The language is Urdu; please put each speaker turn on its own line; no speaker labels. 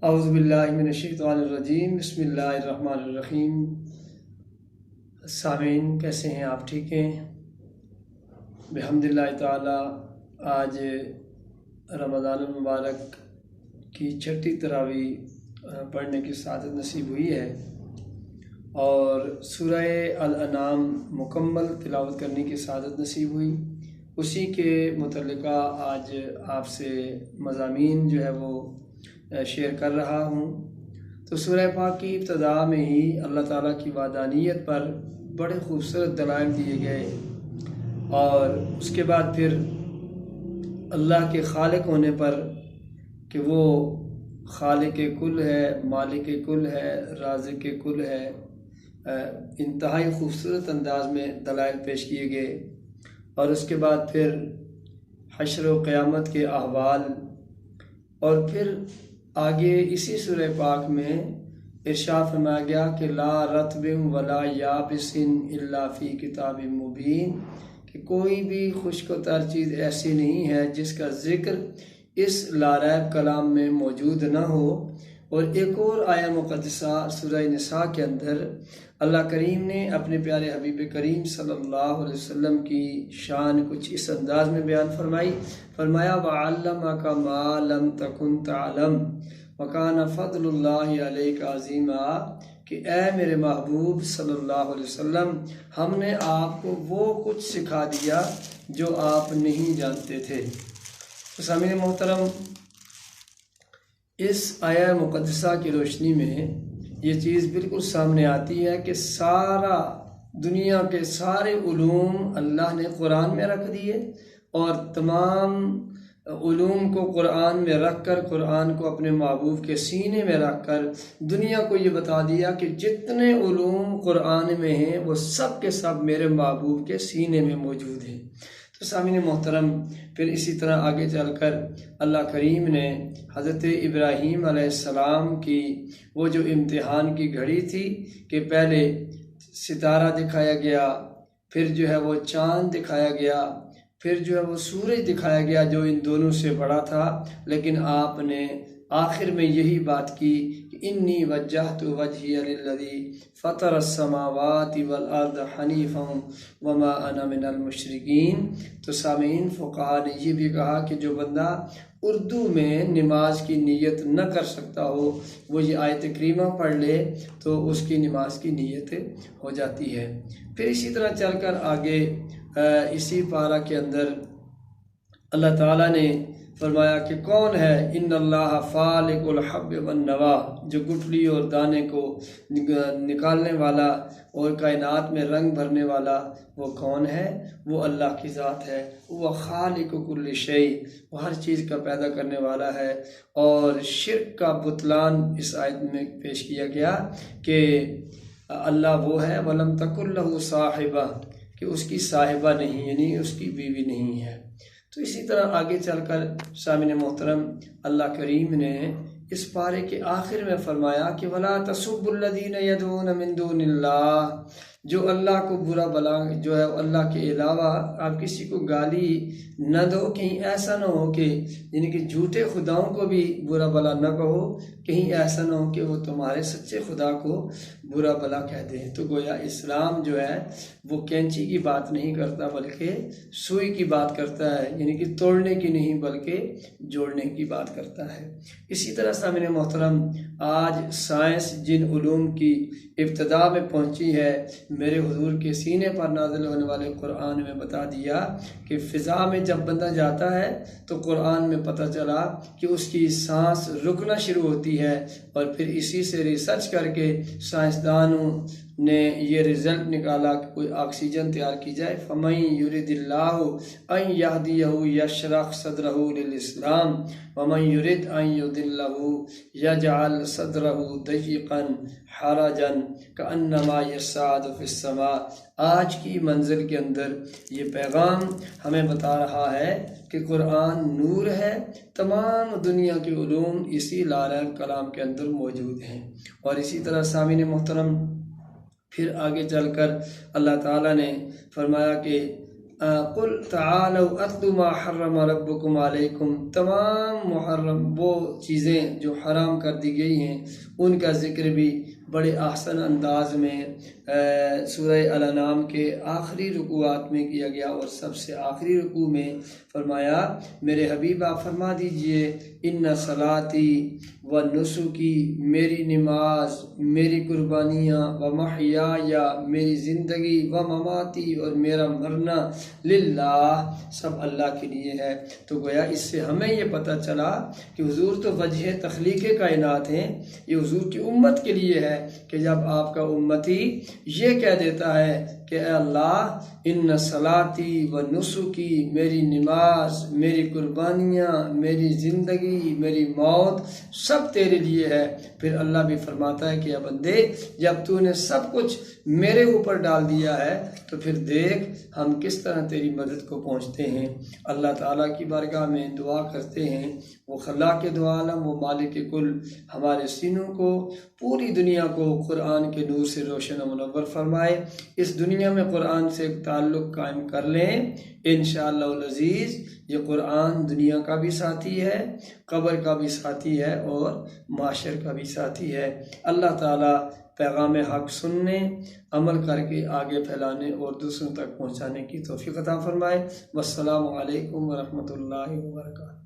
اعوذ باللہ من الشیطان الرجیم، بسم اللہ الرحمن الرحیم۔ سامعین، کیسے ہیں آپ؟ ٹھیک ہیں؟ بحمد اللہ تعالی آج رمضان المبارک کی چھٹی تراویح پڑھنے کی سعادت نصیب ہوئی ہے اور سورہ الانعام مکمل تلاوت کرنے کی سعادت نصیب ہوئی۔ اسی کے متعلقہ آج آپ سے مضامین جو ہے وہ شیئر کر رہا ہوں۔ تو سورہ پاک کی ابتدا میں ہی اللہ تعالیٰ کی وحدانیت پر بڑے خوبصورت دلائل دیے گئے اور اس کے بعد پھر اللہ کے خالق ہونے پر کہ وہ خالق کل ہے، مالک کل ہے، رازق کل ہے، انتہائی خوبصورت انداز میں دلائل پیش کیے گئے۔ اور اس کے بعد پھر حشر و قیامت کے احوال، اور پھر آگے اسی سورہ پاک میں ارشاد فرمایا گیا کہ لا رطب ولا یابس الا فی کتاب مبین، کہ کوئی بھی خشک و تر چیز ایسی نہیں ہے جس کا ذکر اس لاریب کلام میں موجود نہ ہو۔ اور ایک اور آیہ مقدسہ سورہ نساء کے اندر اللہ کریم نے اپنے پیارے حبیب کریم صلی اللہ علیہ وسلم کی شان کچھ اس انداز میں بیان فرمایا وَعَلَّمَكَ مَا لَمْ تَكُنْ تَعْلَمْ وَكَانَ فَضْلُ اللَّهِ عَلَيْكَ عَظِيمًا، کہ اے میرے محبوب صلی اللہ علیہ وسلم، ہم نے آپ کو وہ کچھ سکھا دیا جو آپ نہیں جانتے تھے۔ تو سامعین محترم، اس آیہ مقدسہ کی روشنی میں یہ چیز بالکل سامنے آتی ہے کہ سارا دنیا کے سارے علوم اللہ نے قرآن میں رکھ دیے، اور تمام علوم کو قرآن میں رکھ کر، قرآن کو اپنے محبوب کے سینے میں رکھ کر دنیا کو یہ بتا دیا کہ جتنے علوم قرآن میں ہیں وہ سب کے سب میرے محبوب کے سینے میں موجود ہیں۔ تو سامعین محترم، پھر اسی طرح آگے چل کر اللہ کریم نے حضرت ابراہیم علیہ السلام کی وہ جو امتحان کی گھڑی تھی کہ پہلے ستارہ دکھایا گیا، پھر جو ہے وہ چاند دکھایا گیا، پھر جو ہے وہ سورج دکھایا گیا جو ان دونوں سے بڑا تھا، لیکن آپ نے آخر میں یہی بات کی کہ انی وجہت وجہی للذی فطر السماوات والارض حنیفا وما انا من المشرکین۔ تو سامعین، فقہاء نے یہ بھی کہا کہ جو بندہ اردو میں نماز کی نیت نہ کر سکتا ہو، وہ یہ آیت کریمہ پڑھ لے تو اس کی نماز کی نیت ہو جاتی ہے۔ پھر اسی طرح چل کر آگے اسی پارہ کے اندر اللہ تعالیٰ نے فرمایا کہ کون ہے ان اللہ فالق الحب والنوا، جو گٹھلی اور دانے کو نکالنے والا اور کائنات میں رنگ بھرنے والا وہ کون ہے؟ وہ اللہ کی ذات ہے۔ وہ خالق کل شیء، وہ ہر چیز کا پیدا کرنے والا ہے۔ اور شرک کا بطلان اس آیت میں پیش کیا گیا کہ اللہ وہ ہے وَلَمْ تَكُن لَهُ صَاحِبَةٌ، کہ اس کی صاحبہ نہیں، یعنی اس کی بیوی نہیں ہے۔ تو اسی طرح آگے چل کر سامعین محترم، اللہ کریم نے اس پارے کے آخر میں فرمایا کہ وَلَا تَسُبُّوا الَّذِينَ يَدْعُونَ مِن دُونِ اللَّهِ، جو اللہ کو برا بلا جو ہے اللہ کے علاوہ آپ کسی کو گالی نہ دو، کہیں ایسا نہ ہو کہ یعنی کہ جھوٹے خداؤں کو بھی برا بلا نہ کہو، کہیں ایسا نہ ہو کہ وہ تمہارے سچے خدا کو برا بلا کہہ دیں۔ تو گویا اسلام جو ہے وہ کینچی کی بات نہیں کرتا بلکہ سوئی کی بات کرتا ہے، یعنی کہ توڑنے کی نہیں بلکہ جوڑنے کی بات کرتا ہے۔ اسی طرح سامعین محترم، آج سائنس جن علوم کی ابتدا میں پہنچی ہے، میرے حضور کے سینے پر نازل ہونے والے قرآن میں بتا دیا کہ فضا میں جب بندہ جاتا ہے تو قرآن میں پتہ چلا کہ اس کی سانس رکنا شروع ہوتی ہے، اور پھر اسی سے ریسرچ کر کے سائنسدانوں نے یہ رزلٹ نکالا کہ کوئی آکسیجن تیار کی جائے۔ فَمَن يُرِدِ اللَّهُ أَن يَهْدِيَهُ يَشْرَحْ صَدْرَهُ لِلْإِسْلَامِ وَمَن يُرِدْ أَن يُضِلَّهُ يَجْعَلْ صَدْرَهُ ضَيِّقًا حَرَجًا كَأَنَّمَا يَصْعَدُ فِي السَّمَاءِ۔ آج کی منزل کے اندر یہ پیغام ہمیں بتا رہا ہے کہ قرآن نور ہے، تمام دنیا کے علوم اسی لاریب کلام کے اندر موجود ہیں۔ اور اسی طرح سامعین محترم، پھر آگے چل کر اللہ تعالیٰ نے فرمایا کہ قل تعالوا اتلوا ما حرم ربکم علیکم، تمام محرم وہ چیزیں جو حرام کر دی گئی ہیں ان کا ذکر بھی بڑے احسن انداز میں سورہ الانعام کے آخری رکوعات میں کیا گیا، اور سب سے آخری رکوع میں فرمایا میرے حبیب آپ فرما دیجئے ان صلاتی و نسکی، میری نماز، میری قربانیاں، و محیایا، میری زندگی، و مماتی، اور میرا مرنا، للہ، سب اللہ کے لیے ہے۔ تو گویا اس سے ہمیں یہ پتہ چلا کہ حضور تو وجہ تخلیق کائنات ہیں، یہ حضور کی امت کے لیے ہے کہ جب آپ کا امتی یہ کہہ دیتا ہے کہ اے اللہ ان صلاتی و نسکی، میری نماز، میری قربانیاں، میری زندگی، میری موت سب تیرے لیے ہے، پھر اللہ بھی فرماتا ہے کہ اے بندے جب تو نے سب کچھ میرے اوپر ڈال دیا ہے تو پھر دیکھ ہم کس طرح تیری مدد کو پہنچتے ہیں۔ اللہ تعالیٰ کی بارگاہ میں دعا کرتے ہیں وہ خلاق دو عالم، وہ مالک کل، ہمارے سینوں کو، پوری دنیا کو قرآن کے نور سے روشن و منور فرمائے، اس دنیا میں قرآن سے ایک تعلق قائم کر لیں انشاءاللہ العزیز۔ یہ قرآن دنیا کا بھی ساتھی ہے، قبر کا بھی ساتھی ہے، اور معاشر کا بھی ساتھی ہے۔ اللہ تعالیٰ پیغام حق سننے، عمل کر کے آگے پھیلانے اور دوسروں تک پہنچانے کی توفیق عطا فرمائے۔ والسلام علیکم ورحمۃ اللہ وبرکاتہ۔